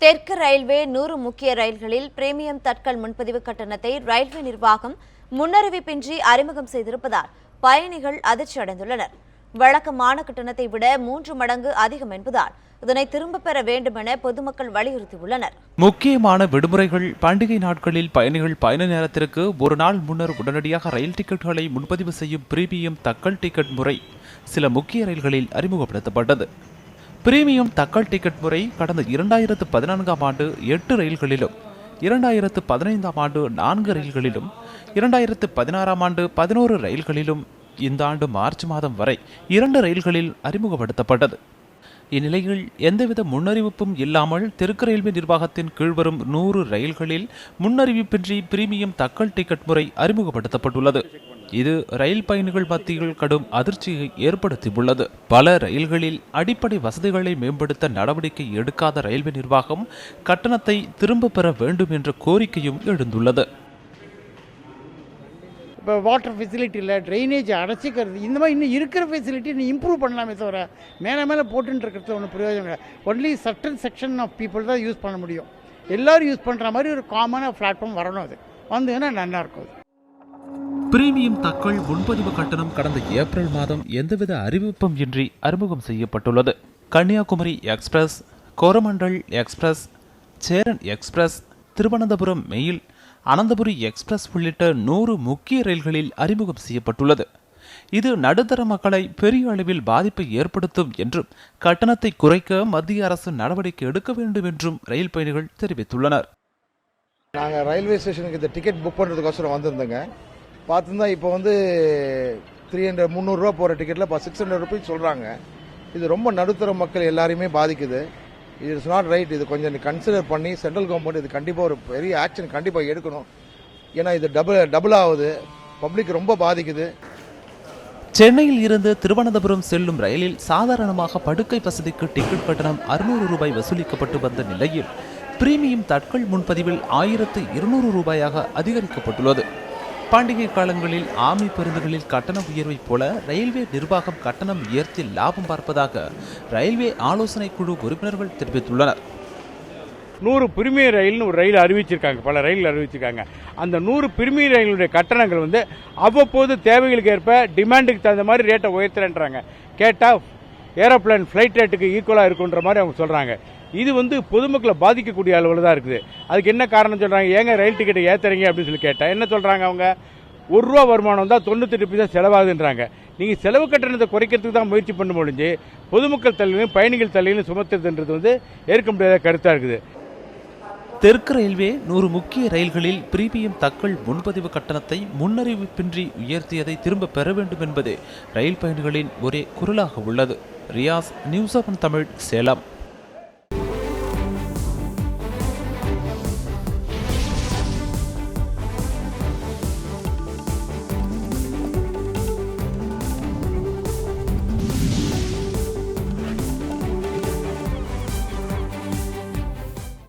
தெற்கு ரயில்வே 100 முக்கிய ரயில்களில் பிரீமியம் தட்கல் முன்பதிவு கட்டணத்தை ரயில்வே நிர்வாகம் முன்னறிவிப்பின்றி அறிமுகம் செய்திருப்பதால் பயணிகள் அதிர்ச்சி அடைந்துள்ளனர். வழக்கமான கட்டணத்தை விட 3 மடங்கு அதிகம் என்பதால் இதனை திரும்பப் பெற வேண்டும் என பொதுமக்கள் வலியுறுத்தியுள்ளனர். முக்கியமான விடுமுறைகள், பண்டிகை நாட்களில் பயணிகள் பயண நேரத்திற்கு ஒரு நாள் முன்னர் உடனடியாக ரயில் டிக்கெட்டுகளை முன்பதிவு செய்யும் பிரீமியம் தட்கல் டிக்கெட் முறை சில முக்கிய ரயில்களில் அறிமுகப்படுத்தப்பட்டது. பிரீமியம் தட்கல் டிக்கெட் முறை கடந்த 2014ஆம் ஆண்டு 8 ரயில்களிலும், 2015ஆம் ஆண்டு 4 ரயில்களிலும், 2016ஆம் ஆண்டு 11 ரயில்களிலும், இந்த ஆண்டு மார்ச் மாதம் வரை 2 ரயில்களில் அறிமுகப்படுத்தப்பட்டது. இந்நிலையில் எந்தவித முன்னறிவிப்பும் இல்லாமல் தெற்கு ரயில்வே நிர்வாகத்தின் கீழ்வரும் 100 ரயில்களில் முன்னறிவிப்பின்றி பிரீமியம் தட்கல் டிக்கெட் முறை அறிமுகப்படுத்தப்பட்டுள்ளது. இது ரயில் பயணிகள் மத்தியில் கடும் அதிர்ச்சியை ஏற்படுத்தியுள்ளது. பல ரயில்களில் அடிப்படை வசதிகளை மேம்படுத்த நடவடிக்கை எடுக்காத ரயில்வே நிர்வாகம் கட்டணத்தை திரும்ப பெற வேண்டும் என்ற கோரிக்கையும் எழுந்துள்ளது. இப்போ வாட்டர் ஃபெசிலிட்டி இல்லை, ட்ரைனேஜ் அடைச்சிக்கிறது, இந்த மாதிரி இன்னும் இருக்கிற ஃபெசிலிட்டி இன்னும் இம்ப்ரூவ் பண்ணலாமே தவிர மேலே போட்டுன்னு இருக்கிறது ஒன்றும் பிரயோஜனம் இல்லை. Only certain section of people தான் யூஸ் பண்ண முடியும். எல்லோரும் யூஸ் பண்ணுற மாதிரி ஒரு காமனாக பிளாட்ஃபார்ம் வரணும். அது வந்ததுன்னா நல்லா இருக்கும். பிரீமியம் தட்கல் முன்பதிவு கட்டணம் கடந்த ஏப்ரல் மாதம் எந்தவித அறிவிப்பும் இன்றி அறிமுகம் செய்யப்பட்டுள்ளது. Kanyakumari express, Coromandel express, Cheran express, Thiruvananthapuram mail, Ananthapuri express உள்ளிட்ட 100 முக்கிய ரயில்களில் அறிமுகம் செய்யப்பட்டுள்ளது. இது நடுத்தர மக்களை பெரிய அளவில் பாதிப்பை ஏற்படுத்தும் என்றும் கட்டணத்தை குறைக்க மத்திய அரசு நடவடிக்கை எடுக்க வேண்டும் என்றும் ரயில் பயணிகள் தெரிவித்துள்ளனர். நாங்கள் ரயில்வே ஸ்டேஷனுக்கு இந்த டிக்கெட் புக் பண்ணுறதுக்கோசரம் வந்திருந்தோங்க. பார்த்துருந்தா இப்போ 300 ரூபா போகிற டிக்கெட்டில் இப்போ 600 ருபீஸ் சொல்கிறாங்க. இது ரொம்ப நடுத்தர மக்கள் எல்லாரையுமே பாதிக்குது. இது இட்ஸ் நாட் ரைட். இது கொஞ்சம் கன்சிடர் பண்ணி சென்ட்ரல் கவர்மெண்ட் இது கண்டிப்பாக ஒரு பெரிய ஆக்ஷன் கண்டிப்பாக எடுக்கணும். ஏன்னா இது டபுள் ஆகுது, பப்ளிக் ரொம்ப பாதிக்குது. சென்னையில் இருந்து திருவனந்தபுரம் செல்லும் ரயிலில் சாதாரணமாக படுக்கை வசதிக்கு டிக்கெட் கட்டணம் 600 ரூபாய் வசூலிக்கப்பட்டு வந்த நிலையில் பிரீமியம் தட்கல் முன்பதிவில் 1200 ரூபாயாக அதிகரிக்கப்பட்டுள்ளது. பண்டிகை காலங்களில் ஆம்னி பேருந்துகளில் கட்டண உயர்வை போல ரயில்வே நிர்வாகம் கட்டணம் உயர்த்தி லாபம் பார்ப்பதாக ரயில்வே ஆலோசனை குழு உறுப்பினர்கள் தெரிவித்துள்ளனர். 100 பிரிமியர் ரயில்னு ஒரு ரயில் அறிவிச்சிருக்காங்க, பல ரயில் அறிவிச்சிருக்காங்க. அந்த 100 பிரிமியர் ரயிலுடைய கட்டணங்கள் அவ்வப்போது தேவைகளுக்கு ஏற்ப டிமாண்டுக்கு தகுந்த மாதிரி ரேட்டை உயர்த்துறேன்றாங்க. கேட்டால் ஏரோப்ளேன் ஃப்ளைட் ரேட்டுக்கு ஈக்குவலாக இருக்குன்ற மாதிரி அவங்க சொல்கிறாங்க. இது பொதுமக்களை பாதிக்கக்கூடிய அளவில் தான் இருக்குது. அதுக்கு என்ன காரணம் சொல்கிறாங்க? ஏங்க ரயில் டிக்கெட்டை ஏற்றுறீங்க அப்படின்னு சொல்லி கேட்டால் என்ன சொல்கிறாங்க? அவங்க 1 ரூபா வருமானம் தான் 98 பைசா செலவாகுதுன்றாங்க. நீங்கள் செலவு கட்டணத்தை குறைக்கிறதுக்கு தான் முயற்சி பண்ண முடிஞ்சு பொதுமக்கள் தலையிலும் பயணிகள் தலையிலும் சுமத்துறதுன்றது ஏற்க முடியாத கருத்தாக இருக்குது. தெற்கு ரயில்வே 100 முக்கிய ரயில்களில் பிரீமியம் தட்கல் முன்பதிவு கட்டணத்தை முன்னறிவிப்பின்றி உயர்த்தியதை திரும்ப பெற வேண்டும் என்பது ரயில் பயணிகளின் ஒரே குரலாக உள்ளது. ரியாஸ், நியூஸ் 7 தமிழ், சேலம்.